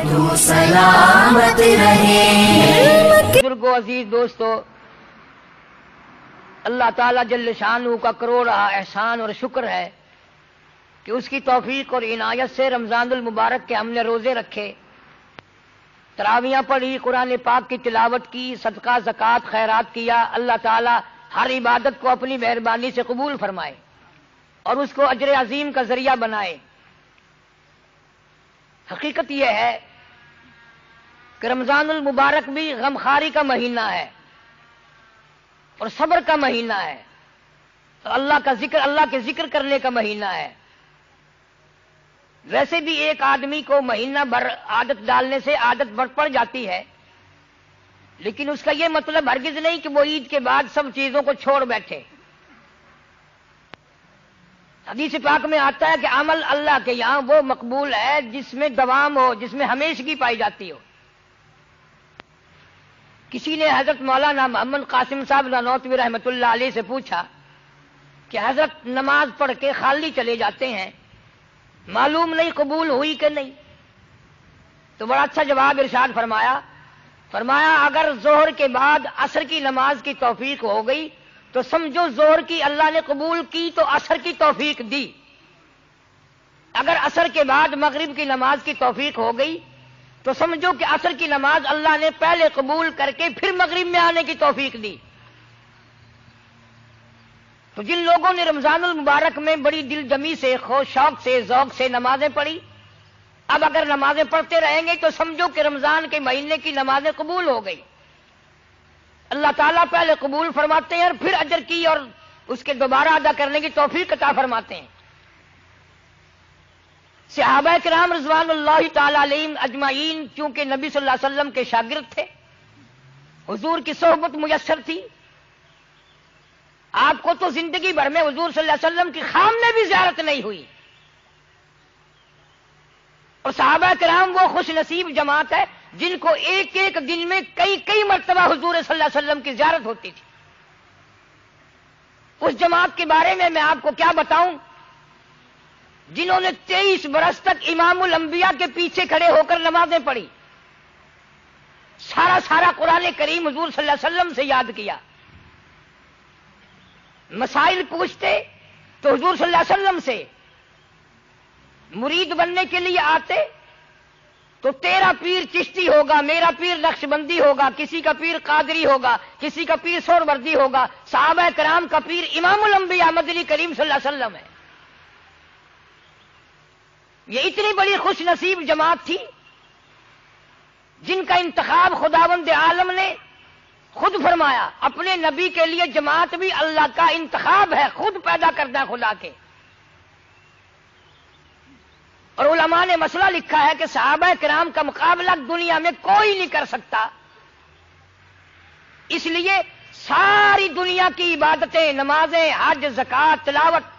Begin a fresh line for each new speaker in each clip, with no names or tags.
تو سلامت رہے۔
بزرگوں، عزیز دوستو، اللہ تعالیٰ جل شانہ کا کروڑا احسان اور شکر ہے کہ اس کی توفیق اور عنایت سے رمضان المبارک کے ہم نے روزے رکھے، تراویحاں پڑھی، قرآن پاک کی تلاوت کی، صدقہ زکوٰۃ خیرات کیا۔ اللہ تعالیٰ ہر عبادت کو اپنی مہربانی سے قبول فرمائے اور اس کو اجر عظیم کا ذریعہ بنائے۔ حقیقت یہ ہے کہ رمضان المبارک بھی غمخواری کا مہینہ ہے اور صبر کا مہینہ ہے، تو اللہ کے ذکر کرنے کا مہینہ ہے۔ ویسے بھی ایک آدمی کو مہینہ بھر عادت ڈالنے سے عادت پڑ جاتی ہے، لیکن اس کا یہ مطلب ہرگز نہیں کہ وہ عید کے بعد سب چیزوں کو چھوڑ بیٹھے۔ حدیث پاک میں آتا ہے کہ عمل اللہ کے یہاں وہ مقبول ہے جس میں دوام ہو، جس میں ہمیشگی پائی جاتی ہو۔ کسی نے حضرت مولانا محمد قاسم صاحب نانوتوی رحمۃ اللہ علیہ سے پوچھا کہ حضرت نماز پڑھ کے خالی چلے جاتے ہیں، معلوم نہیں قبول ہوئی کہ نہیں؟ تو بڑا اچھا جواب ارشاد فرمایا اگر ظہر کے بعد عصر کی نماز کی توفیق ہو گئی تو سمجھو ظہر کی اللہ نے قبول کی تو عصر کی توفیق دی۔ اگر عصر کے بعد مغرب کی نماز کی توفیق ہو گئی تو سمجھو کہ عصر کی نماز اللہ نے پہلے قبول کر کے پھر مغرب میں آنے کی توفیق دی۔ تو جن لوگوں نے رمضان المبارک میں بڑی دل جمی سے، شوق سے، ذوق سے نمازیں پڑھی، اب اگر نمازیں پڑھتے رہیں گے تو سمجھو کہ رمضان کے مہینے کی نمازیں قبول ہو گئی۔ اللہ تعالیٰ پہلے قبول فرماتے ہیں اور پھر اجر کی اور اس کے دوبارہ ادا کرنے کی توفیق عطا فرماتے ہیں۔ صحابہ کرام رضوان اللہ تعالی علیہم اجمعین چونکہ نبی صلی اللہ علیہ وسلم کے شاگرد تھے، حضور کی صحبت میسر تھی، آپ کو تو زندگی بھر میں حضور صلی اللہ علیہ وسلم کی خام میں بھی زیارت نہیں ہوئی، اور صحابہ کرام وہ خوش نصیب جماعت ہے جن کو ایک ایک دن میں کئی مرتبہ حضور صلی اللہ علیہ وسلم کی زیارت ہوتی تھی۔ اس جماعت کے بارے میں آپ کو کیا بتاؤں جنہوں نے 23 برس تک امام الانبیاء کے پیچھے کھڑے ہو کر نمازیں پڑھی، سارا قرآن کریم حضور صلی اللہ علیہ وسلم سے یاد کیا، مسائل پوچھتے تو حضور صلی اللہ علیہ وسلم سے، مرید بننے کے لیے آتے تو تیرا پیر چشتی ہوگا، میرا پیر نقشبندی ہوگا، کسی کا پیر قادری ہوگا، کسی کا پیر سہروردی ہوگا، صحابہ کرام کا پیر امام الانبیاء مدنی کریم صلی اللہ علیہ وسلم ہے۔ یہ اتنی بڑی خوش نصیب جماعت تھی جن کا انتخاب خداوند عالم نے خود فرمایا۔ اپنے نبی کے لیے جماعت بھی اللہ کا انتخاب ہے، خود پیدا کردہ خدا کے۔ اور علماء نے مسئلہ لکھا ہے کہ صحابہ کرام کا مقابلہ دنیا میں کوئی نہیں کر سکتا، اس لیے ساری دنیا کی عبادتیں، نمازیں، حج، زکوٰۃ، تلاوت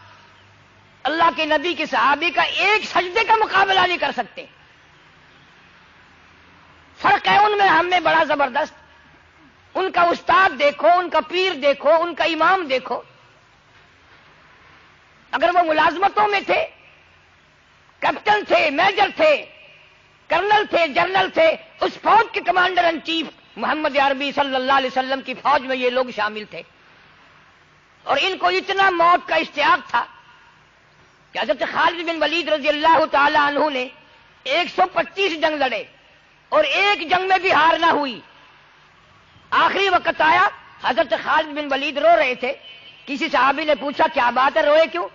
اللہ کے نبی کے صحابی کا ایک سجدے کا مقابلہ نہیں کر سکتے۔ فرق ہے ان میں ہم میں بڑا زبردست۔ ان کا استاد دیکھو، ان کا پیر دیکھو، ان کا امام دیکھو، اگر وہ ملازمتوں میں تھے، کیپٹن تھے، میجر تھے، کرنل تھے، جنرل تھے، اس فوج کے کمانڈر ان چیف محمد عربی صلی اللہ علیہ وسلم کی فوج میں یہ لوگ شامل تھے، اور ان کو اتنا موت کا اشتیاق تھا کہ حضرت خالد بن ولید رضی اللہ تعالی عنہ نے 125 جنگ لڑے اور ایک جنگ میں بھی ہار نہ ہوئی۔ آخری وقت آیا، حضرت خالد بن ولید رو رہے تھے، کسی صحابی نے پوچھا کیا بات ہے، روئے کیوں؟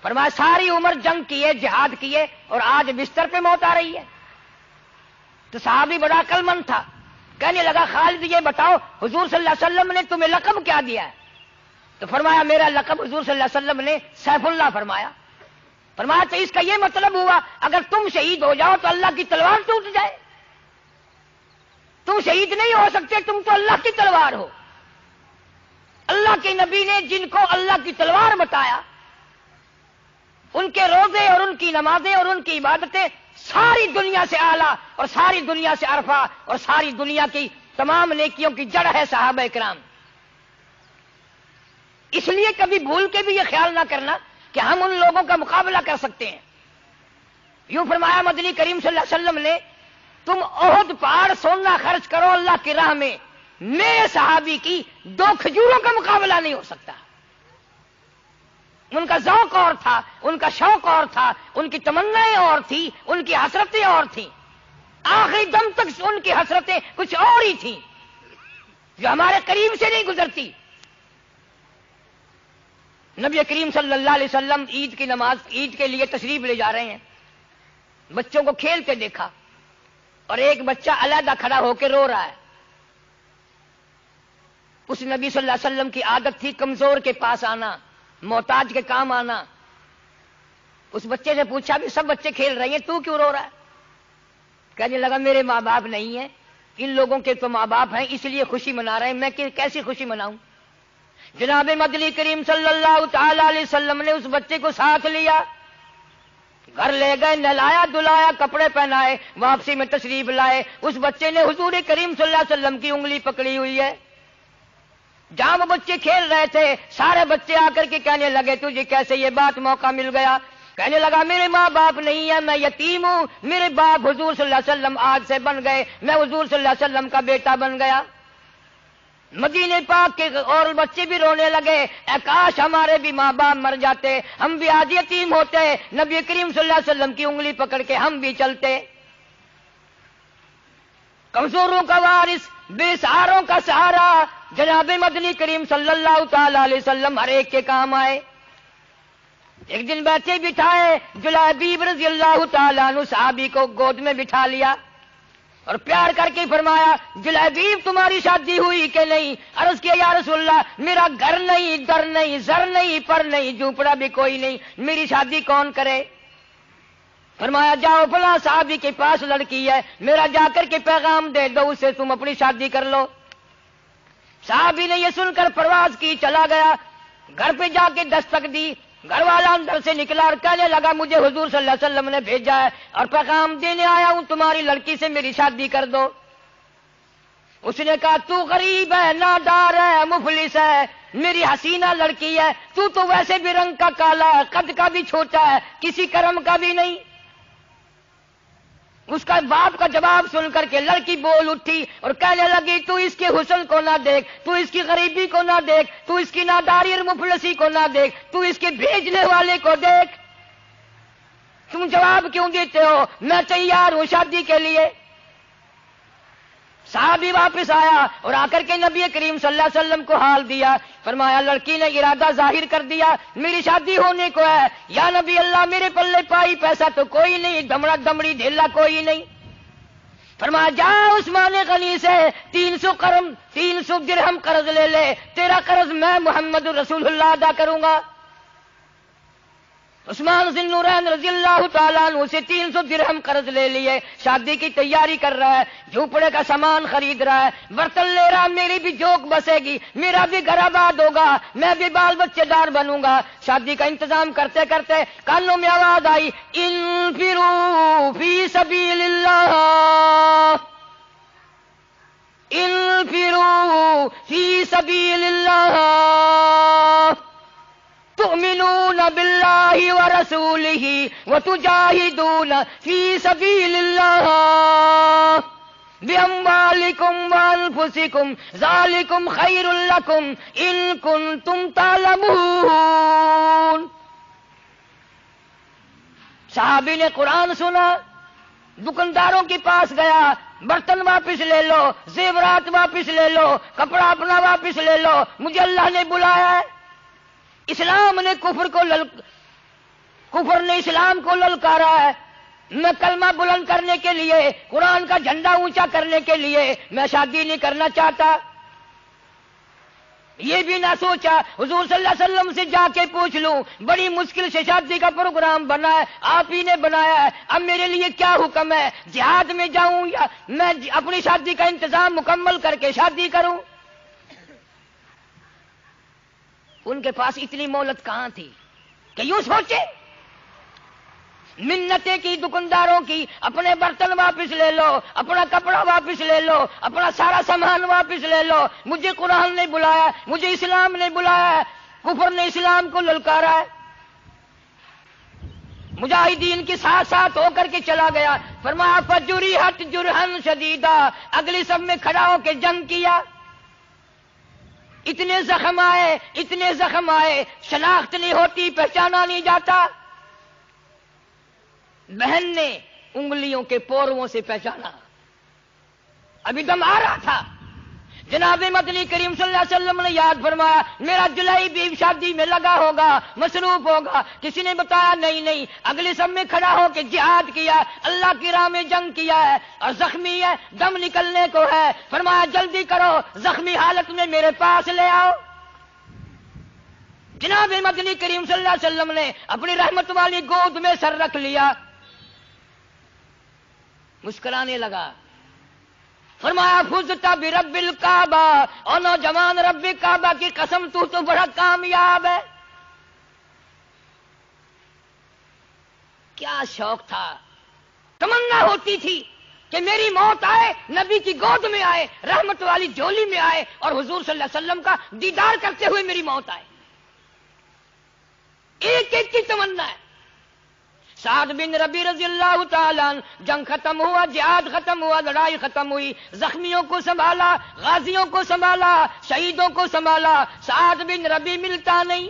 فرمایا ساری عمر جنگ کیے، جہاد کیے، اور آج بستر پہ موت آ رہی ہے۔ تو صحابی بڑا عقل مند تھا، کہنے لگا خالد یہ بتاؤ حضور صلی اللہ علیہ وسلم نے تمہیں لقب کیا دیا ہے؟ تو فرمایا میرا لقب حضور صلی اللہ علیہ وسلم نے سیف اللہ فرمایا۔ فرمایا تو اس کا یہ مطلب ہوا اگر تم شہید ہو جاؤ تو اللہ کی تلوار ٹوٹ جائے؟ تم شہید نہیں ہو سکتے، تم تو اللہ کی تلوار ہو۔ اللہ کے نبی نے جن کو اللہ کی تلوار بتایا، ان کے روزے اور ان کی نمازیں اور ان کی عبادتیں ساری دنیا سے اعلیٰ اور ساری دنیا سے عرفہ اور ساری دنیا کی تمام نیکیوں کی جڑ ہے صحابہ کرام۔ اس لیے کبھی بھول کے بھی یہ خیال نہ کرنا کہ ہم ان لوگوں کا مقابلہ کر سکتے ہیں۔ یوں فرمایا مدنی کریم صلی اللہ علیہ وسلم نے تم احد پہاڑ سونا خرچ کرو اللہ کی راہ میں، میرے صحابی کی 2 کھجوروں کا مقابلہ نہیں ہو سکتا۔ ان کا ذوق اور تھا، ان کا شوق اور تھا، ان کی تمنائیں اور تھی، ان کی حسرتیں اور تھیں، آخری دم تک ان کی حسرتیں کچھ اور ہی تھیں جو ہمارے قریب سے نہیں گزرتی۔ نبی کریم صلی اللہ علیہ وسلم عید کی نماز، عید کے لیے تشریف لے جا رہے ہیں، بچوں کو کھیلتے دیکھا اور ایک بچہ علیحدہ کھڑا ہو کے رو رہا ہے۔ اس نبی صلی اللہ علیہ وسلم کی عادت تھی کمزور کے پاس آنا، محتاج کے کام آنا۔ اس بچے سے پوچھا بھی سب بچے کھیل رہے ہیں، تو کیوں رو رہا ہے؟ کہنے لگا میرے ماں باپ نہیں ہیں، ان لوگوں کے تو ماں باپ ہیں، اس لیے خوشی منا رہے ہیں، میں کیسی خوشی مناؤں؟ جناب مدنی کریم صلی اللہ تعالی علیہ وسلم نے اس بچے کو ساتھ لیا، گھر لے گئے، نہلایا دلایا، کپڑے پہنائے، واپسی میں تشریف لائے۔ اس بچے نے حضور کریم صلی اللہ علیہ وسلم کی انگلی پکڑی ہوئی ہے۔ جہاں وہ بچے کھیل رہے تھے، سارے بچے آ کر کے کہنے لگے تجھے کیسے یہ بات موقع مل گیا؟ کہنے لگا میرے ماں باپ نہیں ہیں، میں یتیم ہوں، میرے باپ حضور صلی اللہ علیہ وسلم آج سے بن گئے، میں حضور صلی اللہ علیہ وسلم کا بیٹا بن گیا۔ مدینے پاک کے اور بچے بھی رونے لگے، اے کاش ہمارے بھی ماں باپ مر جاتے، ہم بھی آج یتیم ہوتے، نبی کریم صلی اللہ علیہ وسلم کی انگلی پکڑ کے ہم بھی چلتے۔ کمزوروں کا وارث، بے سہاروں کا سہارا، جناب مدنی کریم صلی اللہ تعالی علیہ وسلم ہر ایک کے کام آئے۔ ایک دن بیٹھے بٹھائے جلیبیب رضی اللہ تعالیٰ عنہ صحابی کو گود میں بٹھا لیا اور پیار کر کے فرمایا جلیبیب تمہاری شادی ہوئی کہ نہیں؟ عرض کیا یا رسول اللہ میرا گھر نہیں، در نہیں، زر نہیں، پر نہیں، جھونپڑا بھی کوئی نہیں، میری شادی کون کرے؟ فرمایا جاؤ فلاں صحابی کے پاس لڑکی ہے، میرا جا کر کے پیغام دے دو، اس سے تم اپنی شادی کر لو۔ صحابی نے یہ سن کر پرواز کی، چلا گیا، گھر پہ جا کے دستک دی، گھر والا اندر سے نکلا اور کہنے لگا مجھے حضور صلی اللہ علیہ وسلم نے بھیجا ہے اور پیغام دینے آیا ہوں تمہاری لڑکی سے میری شادی کر دو۔ اس نے کہا تو غریب ہے، نادار ہے، مفلس ہے، میری حسینہ لڑکی ہے، تو ویسے بھی رنگ کا کالا ہے، قد کا بھی چھوٹا ہے، کسی کرم کا بھی نہیں۔ اس کا باپ کا جواب سن کر کے لڑکی بول اٹھی اور کہنے لگی تو اس کے حسن کو نہ دیکھ، تو اس کی غریبی کو نہ دیکھ، تو اس کی ناداری اور مفلسی کو نہ دیکھ، تو اس کے بھیجنے والے کو دیکھ۔ تم جواب کیوں دیتے ہو؟ میں تیار ہوں شادی کے لیے۔ صحابی واپس آیا اور آ کر کے نبی کریم صلی اللہ علیہ وسلم کو حال دیا، فرمایا لڑکی نے ارادہ ظاہر کر دیا میری شادی ہونے کو ہے، یا نبی اللہ میرے پلے پائی پیسہ تو کوئی نہیں، دمڑا دمڑی ڈھیلا کوئی نہیں۔ فرمایا جا عثمان غنی سے 300 درہم قرض لے لے، تیرا قرض میں محمد رسول اللہ ادا کروں گا۔ عثمان ذی النورین رضی اللہ تعالیٰ عنہ سے 300 درہم قرض لے لیے، شادی کی تیاری کر رہا ہے، جھوپڑے کا سامان خرید رہا ہے، برتن لے رہا، میری بھی جوک بسے گی، میرا بھی گھر آباد ہوگا، میں بھی بال بچے دار بنوں گا۔ شادی کا انتظام کرتے کرتے کانوں میں آواز آئی انفروا فی سبیل اللہ، انفروا فی سبیل اللہ تؤمنون باللہ ورسولہ وتجاہدون فی سبیل اللہ باموالکم وانفسکم ذالکم خیر لکم ان کنتم تعلمون۔ صحابی نے قرآن سنا، دکانداروں کے پاس گیا، برتن واپس لے لو، زیورات واپس لے لو، کپڑا اپنا واپس لے لو، مجھے اللہ نے بلایا ہے۔ اسلام نے کفر نے اسلام کو للکارا ہے، میں کلمہ بلند کرنے کے لیے، قرآن کا جھنڈا اونچا کرنے کے لیے میں شادی نہیں کرنا چاہتا۔ یہ بھی نہ سوچا حضور صلی اللہ علیہ وسلم سے جا کے پوچھ لوں، بڑی مشکل سے شادی کا پروگرام بنا ہے، آپ ہی نے بنایا ہے، اب میرے لیے کیا حکم ہے، جہاد میں جاؤں یا میں اپنی شادی کا انتظام مکمل کر کے شادی کروں؟ ان کے پاس اتنی مہلت کہاں تھی کہ یوں سوچے؟ منتیں کی دکانداروں کی، اپنے برتن واپس لے لو، اپنا کپڑا واپس لے لو، اپنا سارا سامان واپس لے لو، مجھے قرآن نے بلایا، مجھے اسلام نے بلایا ہے، کفر نے اسلام کو للکارا ہے۔ مجاہدین کے ساتھ ساتھ ہو کر کے چلا گیا. فرمایا فجریحت جرحن شدیدا، اگلی صف میں کھڑا ہو کے جنگ کیا. اتنے زخم آئے، اتنے زخم آئے، شناخت نہیں ہوتی، پہچانا نہیں جاتا. بہن نے انگلیوں کے پوروں سے پہچانا. ابھی دم آ رہا تھا. جناب مدنی کریم صلی اللہ علیہ وسلم نے یاد فرمایا میرا جلائی بھی شادی میں لگا ہوگا، مصروف ہوگا. کسی نے بتایا نہیں، اگلے سب میں کھڑا ہو کے جہاد کیا، اللہ کی راہ میں جنگ کیا ہے اور زخمی ہے، دم نکلنے کو ہے. فرمایا جلدی کرو، زخمی حالت میں میرے پاس لے آؤ. جناب مدنی کریم صلی اللہ علیہ وسلم نے اپنی رحمت والی گود میں سر رکھ لیا، مسکرانے لگا. فرمایا فزت برب الکعبہ، اور نوجوان رب کعبہ کی قسم تو بڑا کامیاب ہے. کیا شوق تھا، تمنا ہوتی تھی کہ میری موت آئے، نبی کی گود میں آئے، رحمت والی جھولی میں آئے اور حضور صلی اللہ علیہ وسلم کا دیدار کرتے ہوئے میری موت آئے. ایک ایک کی تمنا ہے. سعد بن ربی رضی اللہ تعالیٰ عنہ، جنگ ختم ہوا، جہاد ختم ہوا، لڑائی ختم ہوئی، زخمیوں کو سنبھالا، غازیوں کو سنبھالا، شہیدوں کو سنبھالا. سعد بن ربی ملتا نہیں.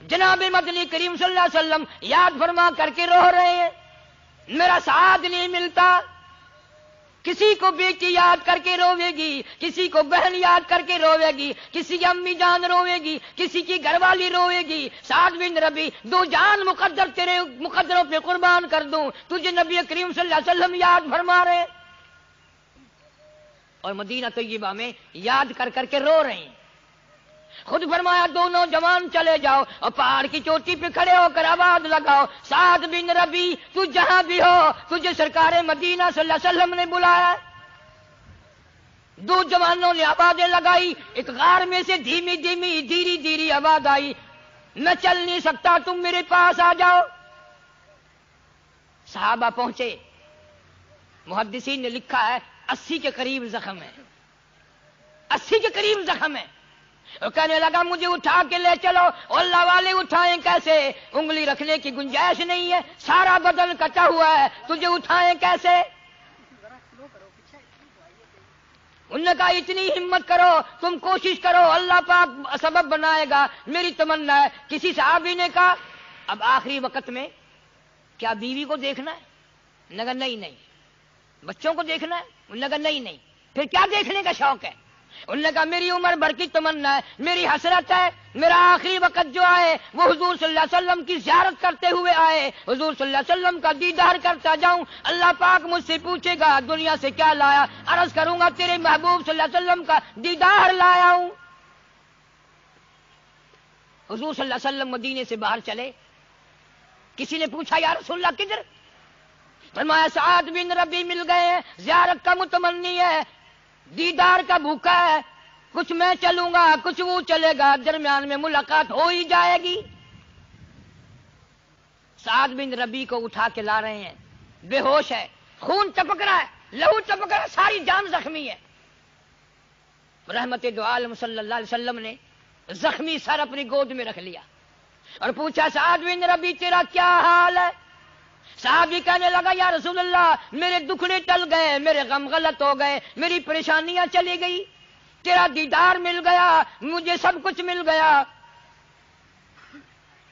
جناب مدنی کریم صلی اللہ علیہ وسلم یاد فرما کر کے رو رہے ہیں، میرا سعد نہیں ملتا. کسی کو بیٹی یاد کر کے روے گی، کسی کو بہن یاد کر کے روے گی، کسی کی امی جان روے گی، کسی کی گھر والی روے گی. سعد بن ربی، دو جان مقدر تیرے مقدروں پہ قربان کر دوں، تجھے نبی کریم صلی اللہ علیہ وسلم یاد فرما رہے اور مدینہ طیبہ میں یاد کر کر کے رو رہے ہیں. خود فرمایا دونوں جوان چلے جاؤ اور پہاڑ کی چوٹی پہ کھڑے ہو کر آواز لگاؤ، سعد بن ربی تو جہاں بھی ہو، تجھے سرکار مدینہ صلی اللہ علیہ وسلم نے بلایا. دو جوانوں نے آوازیں لگائی. ایک غار میں سے دھیمی دھیمی دھیری دھیری آواز آئی، میں چل نہیں سکتا، تم میرے پاس آ جاؤ. صحابہ پہنچے. محدثین نے لکھا ہے 80 کے قریب زخم ہے، 80 کے قریب زخم ہے. اور کہنے لگا مجھے اٹھا کے لے چلو. اور اللہ والے اٹھائیں کیسے، انگلی رکھنے کی گنجائش نہیں ہے، سارا بدن کٹا ہوا ہے، تجھے اٹھائیں کیسے. انہوں نے کہا اتنی ہمت کرو، تم کوشش کرو، اللہ پاک سبب بنائے گا. میری تمنا ہے. کسی صحابی نے کہا اب آخری وقت میں کیا بیوی کو دیکھنا ہے؟ انہوں نے کہا نہیں. بچوں کو دیکھنا ہے؟ انہوں نے کہا نہیں. پھر کیا دیکھنے کا شوق ہے؟ انہوں نے کہا میری عمر بھر کی تمنا ہے، میری حسرت ہے، میرا آخری وقت جو آئے وہ حضور صلی اللہ علیہ وسلم کی زیارت کرتے ہوئے آئے، حضور صلی اللہ علیہ وسلم کا دیدار کرتا جاؤں. اللہ پاک مجھ سے پوچھے گا دنیا سے کیا لایا، عرض کروں گا تیرے محبوب صلی اللہ علیہ وسلم کا دیدار لایا ہوں. حضور صلی اللہ علیہ وسلم مدینے سے باہر چلے. کسی نے پوچھا یا رسول اللہ کدھر؟ فرمایا سعد بن ربی مل گئے ہیں، زیارت کا متمنی ہے، دیدار کا بھوکا ہے. کچھ میں چلوں گا، کچھ وہ چلے گا، درمیان میں ملاقات ہو ہی جائے گی. سعد بن ربی کو اٹھا کے لا رہے ہیں، بے ہوش ہے، خون ٹپک رہا ہے، لہو ٹپک رہا ہے، ساری جان زخمی ہے. رحمت دو عالم صلی اللہ علیہ وسلم نے زخمی سر اپنی گود میں رکھ لیا اور پوچھا سعد بن ربی تیرا کیا حال ہے؟ صحابی کہنے لگا یا رسول اللہ میرے دکھڑے ٹل گئے، میرے غم غلط ہو گئے، میری پریشانیاں چلی گئی، تیرا دیدار مل گیا، مجھے سب کچھ مل گیا.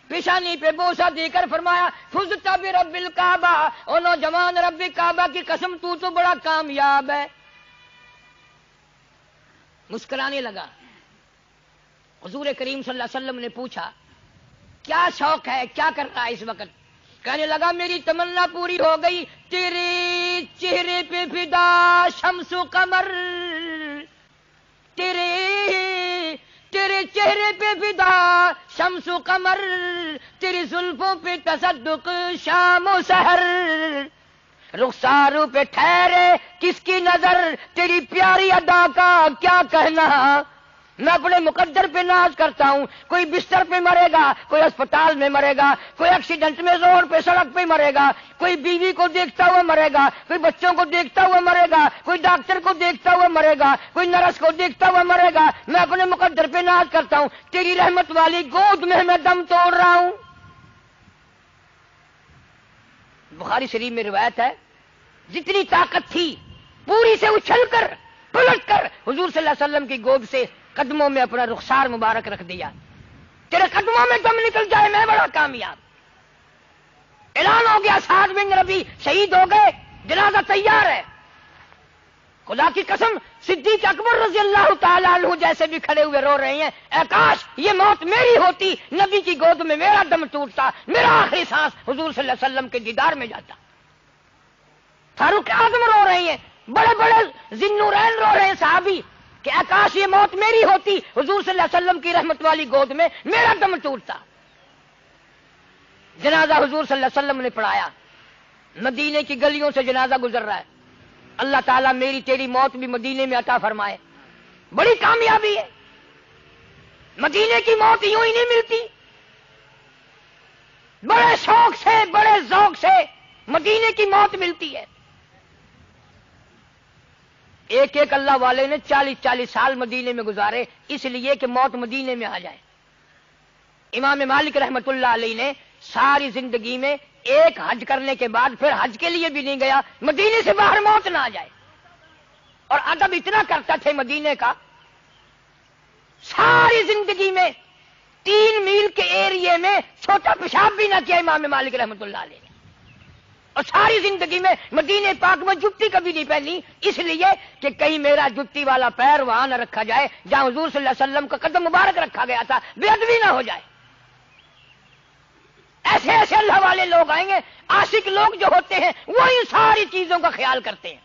پیشانی پہ بوسہ دے کر فرمایا فزت برب الکعبہ، او نوجوان رب کعبہ کی قسم تو بڑا کامیاب ہے. مسکرانے لگا. حضور کریم صلی اللہ علیہ وسلم نے پوچھا کیا شوق ہے، کیا کر رہا ہے اس وقت؟ کہنے لگا میری تمنا پوری ہو گئی، تیرے چہرے پہ فدا شمس و قمر، تیرے چہرے پہ فدا شمس و قمر، تیری زلفوں پہ تصدق شام و سحر، رخساروں پہ ٹھہرے کس کی نظر، تیری پیاری ادا کا کیا کہنا. میں اپنے مقدر پہ ناز کرتا ہوں. کوئی بستر پہ مرے گا، کوئی اسپتال میں مرے گا، کوئی ایکسیڈنٹ میں روڈ پہ سڑک پہ مرے گا، کوئی بیوی کو دیکھتا ہوا مرے گا، کوئی بچوں کو دیکھتا ہوا مرے گا، کوئی ڈاکٹر کو دیکھتا ہوا مرے گا، کوئی نرس کو دیکھتا ہوا مرے گا. میں اپنے مقدر پہ ناز کرتا ہوں، تیری رحمت والی گود میں دم توڑ رہا ہوں. بخاری شریف میں روایت ہے جتنی طاقت تھی پوری سے اچھل کر پلٹ کر حضور صلی اللہ علیہ وسلم کی گود سے قدموں میں اپنا رخسار مبارک رکھ دیا. تیرے قدموں میں دم نکل جائے میں بڑا کامیاب. اعلان ہو گیا سعد بن ربیع شہید ہو گئے, جنازہ تیار ہے. خدا کی قسم صدیق اکبر رضی اللہ تعالیٰ عنہ جیسے بھی کھڑے ہوئے رو رہے ہیں, اے کاش یہ موت میری ہوتی, نبی کی گود میں میرا دم ٹوٹتا, میرا آخری سانس حضور صلی اللہ علیہ وسلم کے دیدار میں جاتا. فاروق اعظم رو رہے ہیں, بڑے بڑے ذی-النورین رو رہے ہیں صحابی کہ اے کاش یہ موت میری ہوتی, حضور صلی اللہ علیہ وسلم کی رحمت والی گود میں میرا دم ٹوٹتا. جنازہ حضور صلی اللہ علیہ وسلم نے پڑھایا, مدینے کی گلیوں سے جنازہ گزر رہا ہے. اللہ تعالیٰ میری تیری موت بھی مدینے میں عطا فرمائے, بڑی کامیابی ہے. مدینے کی موت یوں ہی نہیں ملتی, بڑے شوق سے بڑے ذوق سے مدینے کی موت ملتی ہے. ایک ایک اللہ والے نے 40-40 سال مدینے میں گزارے اس لیے کہ موت مدینے میں آ جائے. امام مالک رحمت اللہ علیہ نے ساری زندگی میں ایک حج کرنے کے بعد پھر حج کے لیے بھی نہیں گیا, مدینے سے باہر موت نہ آ جائے. اور ادب اتنا کرتا تھے مدینے کا, ساری زندگی میں 3 میل کے ایریے میں چھوٹا پیشاب بھی نہ کیا امام مالک رحمت اللہ علیہ نے. اور ساری زندگی میں مدینے پاک میں جتی کبھی نہیں پہنی, اس لیے کہ کہیں میرا جتی والا پیر وہاں نہ رکھا جائے جہاں حضور صلی اللہ علیہ وسلم کا قدم مبارک رکھا گیا تھا, بے ادبی نہ ہو جائے. ایسے ایسے اللہ والے لوگ آئیں گے, عاشق لوگ جو ہوتے ہیں وہ ان ساری چیزوں کا خیال کرتے ہیں,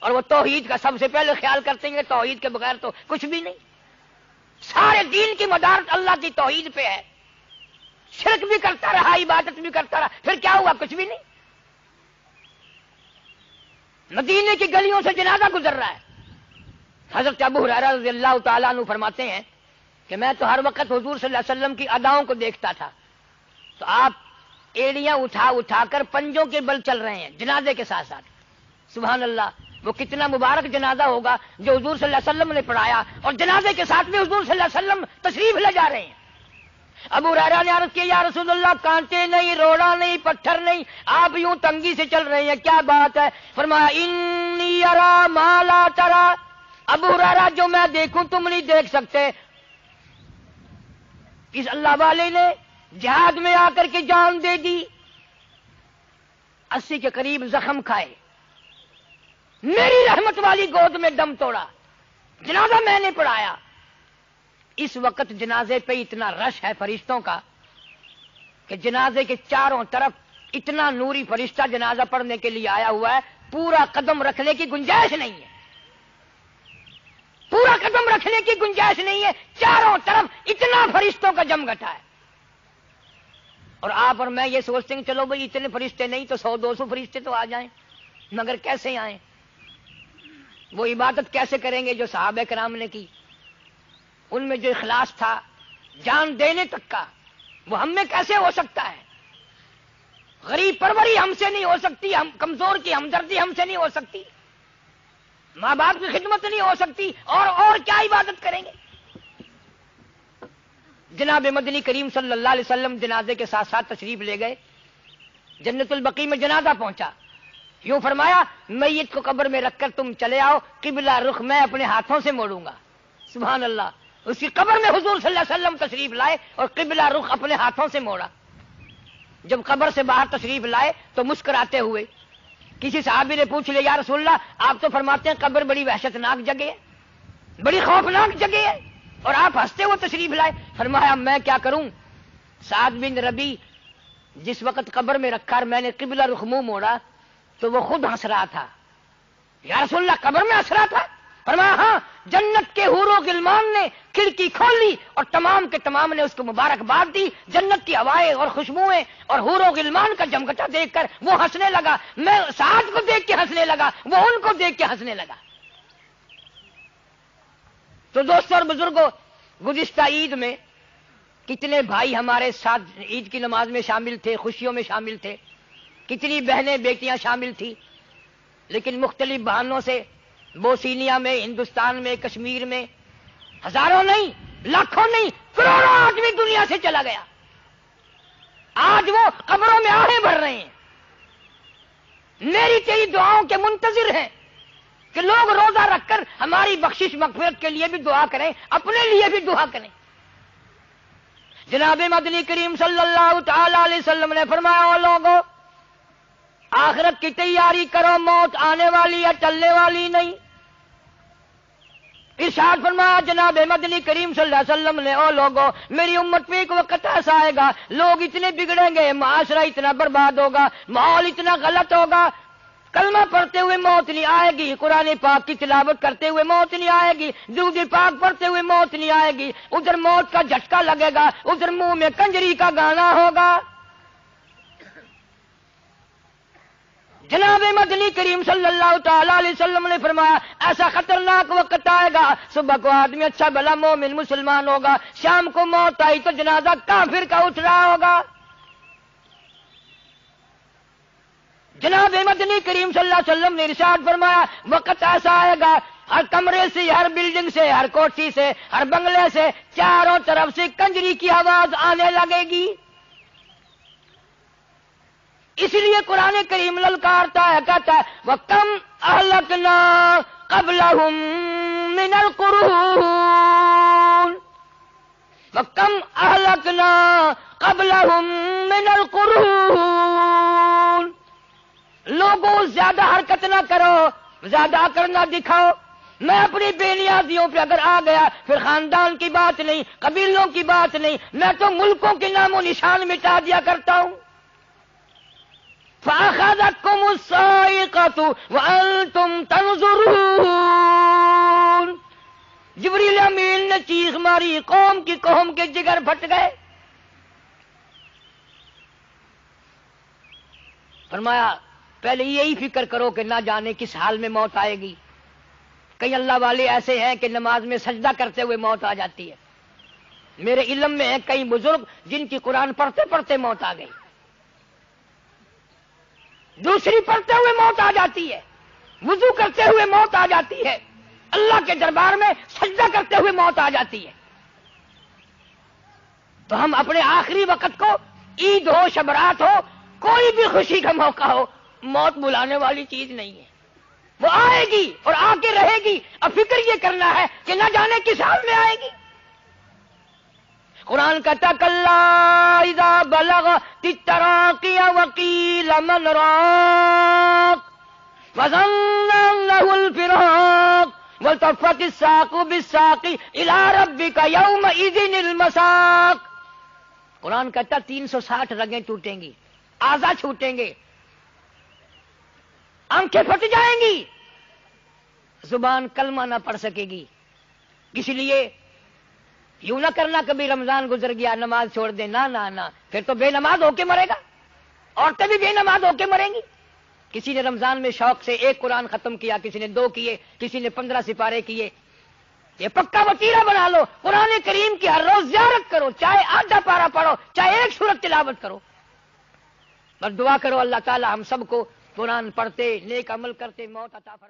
اور وہ توحید کا سب سے پہلے خیال کرتے ہیں. توحید کے بغیر تو کچھ بھی نہیں. سارے دین کی مدارت اللہ کی توحید پہ ہے. شرک بھی کرتا رہا, عبادت بھی کرتا رہا, پھر کیا ہوا؟ کچھ بھی نہیں. مدینے کی گلیوں سے جنازہ گزر رہا ہے. حضرت ابو ہریرہ رضی اللہ تعالیٰ عنہ فرماتے ہیں کہ میں تو ہر وقت حضور صلی اللہ علیہ وسلم کی اداؤں کو دیکھتا تھا, تو آپ ایڑیاں اٹھا اٹھا کر پنجوں کے بل چل رہے ہیں جنازے کے ساتھ ساتھ. سبحان اللہ, وہ کتنا مبارک جنازہ ہوگا جو حضور صلی اللہ علیہ وسلم نے پڑھایا, اور جنازے کے ساتھ میں حضور صلی اللہ علیہ وسلم تشریف لے جا رہے ہیں. ابو ہریرہ نے عرض کیا یا رسول اللہ, کانٹے نہیں, روڑا نہیں, پتھر نہیں, آپ یوں تنگی سے چل رہے ہیں, کیا بات ہے؟ فرمایا انی ارا ما لا ترا. ابو ہریرہ جو میں دیکھوں تم نہیں دیکھ سکتے. اس اللہ والے نے جہاد میں آ کر کے جان دے دی, 80 کے قریب زخم کھائے, میری رحمت والی گود میں دم توڑا, جنازہ میں نے پڑھایا. اس وقت جنازے پہ اتنا رش ہے فرشتوں کا کہ جنازے کے چاروں طرف اتنا نوری فرشتہ جنازہ پڑھنے کے لیے آیا ہوا ہے, پورا قدم رکھنے کی گنجائش نہیں ہے. پورا قدم رکھنے کی گنجائش نہیں ہے, چاروں طرف اتنا فرشتوں کا جم گٹا ہے. اور آپ اور میں یہ سوچتے ہیں چلو بھائی اتنے فرشتے نہیں تو 100-200 فرشتے تو آ جائیں, مگر کیسے آئیں؟ وہ عبادت کیسے کریں گے جو صحابہ کرام نے کی؟ ان میں جو اخلاص تھا جان دینے تک کا, وہ ہم میں کیسے ہو سکتا ہے؟ غریب پروری ہم سے نہیں ہو سکتی, ہم کمزور کی ہمدردی ہم سے نہیں ہو سکتی, ماں باپ کی خدمت نہیں ہو سکتی, اور کیا عبادت کریں گے؟ جناب مدنی کریم صلی اللہ علیہ وسلم جنازے کے ساتھ ساتھ تشریف لے گئے. جنت البقیع میں جنازہ پہنچا, یوں فرمایا میت کو قبر میں رکھ کر تم چلے آؤ, قبلہ رخ میں اپنے ہاتھوں سے موڑوں گا. سبحان اللہ, اس کی قبر میں حضور صلی اللہ علیہ وسلم تشریف لائے اور قبلہ رخ اپنے ہاتھوں سے موڑا. جب قبر سے باہر تشریف لائے تو مسکراتے ہوئے کسی صحابی نے پوچھ لیا یا رسول اللہ, آپ تو فرماتے ہیں قبر بڑی وحشتناک جگہ ہے, بڑی خوفناک جگہ ہے, اور آپ ہنستے ہوئے تشریف لائے. فرمایا میں کیا کروں, سعد بن ربیع جس وقت قبر میں رکھا اور میں نے قبلہ رخ منہ موڑا تو وہ خود ہنس رہا تھا. یا رسول اللہ قبر میں ہنس رہا تھا؟ فرمایا ہاں, جنت کے حور و غلمان نے کھڑکی کھولی اور تمام کے تمام نے اس کو مبارکباد دی. جنت کی ہوائیں اور خوشبوئیں اور حور و غلمان کا جمگٹا دیکھ کر وہ ہنسنے لگا, میں سعد کو دیکھ کے ہنسنے لگا, وہ ان کو دیکھ کے ہنسنے لگا. تو دوستوں اور بزرگوں, گزشتہ عید میں کتنے بھائی ہمارے ساتھ عید کی نماز میں شامل تھے, خوشیوں میں شامل تھے, کتنی بہنیں بیٹیاں شامل تھی, لیکن مختلف بہانوں سے بوسینیا میں, ہندوستان میں, کشمیر میں ہزاروں نہیں, لاکھوں نہیں, کروڑوں آدمی دنیا سے چلا گیا. آج وہ قبروں میں آہیں بھر رہے ہیں, میری تیری دعاؤں کے منتظر ہیں کہ لوگ روزہ رکھ کر ہماری بخشش مغفرت کے لیے بھی دعا کریں، اپنے لیے بھی دعا کریں۔ جناب مدنی کریم صلی اللہ تعالی علیہ وسلم نے فرمایا، او لوگو آخرت کی تیاری کرو، موت آنے والی ہے، ٹلنے والی نہیں۔ ارشاد فرمایا جناب مدنی کریم صلی اللہ علیہ وسلم نے، او لوگو میری امت پہ ایک وقت ایسا آئے گا، لوگ اتنے بگڑیں گے، معاشرہ اتنا برباد ہوگا، ماحول اتنا غلط ہوگا، کلمہ پڑھتے ہوئے موت نہیں آئے گی، قرآن پاک کی تلاوت کرتے ہوئے موت نہیں آئے گی، درود پاک پڑھتے ہوئے موت نہیں آئے گی، ادھر موت کا جھٹکا لگے گا، ادھر منہ میں کنجری کا گانا ہوگا۔ جناب مدنی کریم صلی اللہ تعالی علیہ وسلم نے فرمایا ایسا خطرناک وقت آئے گا، صبح کو آدمی اچھا بھلا مومن مسلمان ہوگا، شام کو موت آئی تو جنازہ کافر کا اٹھ رہا ہوگا۔ جناب مدنی کریم صلی اللہ علیہ وسلم نے ارشاد فرمایا وقت ایسا آئے گا، ہر کمرے سے، ہر بلڈنگ سے، ہر کوٹھی سے، ہر بنگلے سے، چاروں طرف سے کنجری کی آواز آنے لگے گی۔ اس لیے قرآن کریم للکارتا ہے، کہتا ہے وَكَمْ أَهْلَكْنَا قَبْلَهُمْ مِنَ الْقُرُونِ وَكَمْ أَهْلَكْنَا قَبْلَهُمْ مِنَ الْقُرُونِ۔ لوگوں زیادہ حرکت نہ کرو، زیادہ کرنا دکھاؤ۔ میں اپنی بے نیازیوں پہ اگر آ گیا پھر خاندان کی بات نہیں، قبیلوں کی بات نہیں، میں تو ملکوں کے نام و نشان مٹا دیا کرتا ہوں۔ فَأَخَذَتْكُمُ الصَّاعِقَةُ وَأَنْتُمْ تَنْظُرُونَ۔ جبریل امین نے چیخ ماری، قوم کے جگر پھٹ گئے۔ فرمایا پہلے یہی فکر کرو کہ نہ جانے کس حال میں موت آئے گی۔ کئی اللہ والے ایسے ہیں کہ نماز میں سجدہ کرتے ہوئے موت آ جاتی ہے۔ میرے علم میں ہیں کئی بزرگ جن کی قرآن پڑھتے پڑھتے موت آ گئی، دوسری پڑھتے ہوئے موت آ جاتی ہے، وضو کرتے ہوئے موت آ جاتی ہے، اللہ کے دربار میں سجدہ کرتے ہوئے موت آ جاتی ہے۔ تو ہم اپنے آخری وقت کو، عید ہو، شبرات ہو، کوئی بھی خوشی کا موقع ہو، موت بلانے والی چیز نہیں ہے، وہ آئے گی اور آ کے رہے گی۔ اب فکر یہ کرنا ہے کہ نہ جانے کس حال میں آئے گی۔ قرآن کہتا کلا اذا بلغت التراقی وقیل من راق وظن انه الفراق والتفت الساق بالساق الى ربك يومئذ المساق۔ قرآن کہتا 360 رگیں ٹوٹیں گی، اعضاء چھوٹیں گے، آنکھیں پھٹ جائیں گی، زبان کلمہ نہ پڑھ سکے گی۔ اس لیے یوں نہ کرنا کبھی رمضان گزر گیا نماز چھوڑ دے، نہ نہ نہ، پھر تو بے نماز ہو کے مرے گا، عورتیں بھی بے نماز ہو کے مریں گی۔ کسی نے رمضان میں شوق سے 1 قرآن ختم کیا، کسی نے 2 کیے، کسی نے 15 سپارے کیے۔ یہ پکا وتیرہ بنا لو، قرآن کریم کی ہر روز زیارت کرو، چاہے آدھا پارہ پڑھو، چاہے 1 سورت تلاوت کرو، بس دعا کرو اللہ تعالی ہم سب کو قرآن پڑھتے، نیک عمل کرتے موت عطا فرمائے۔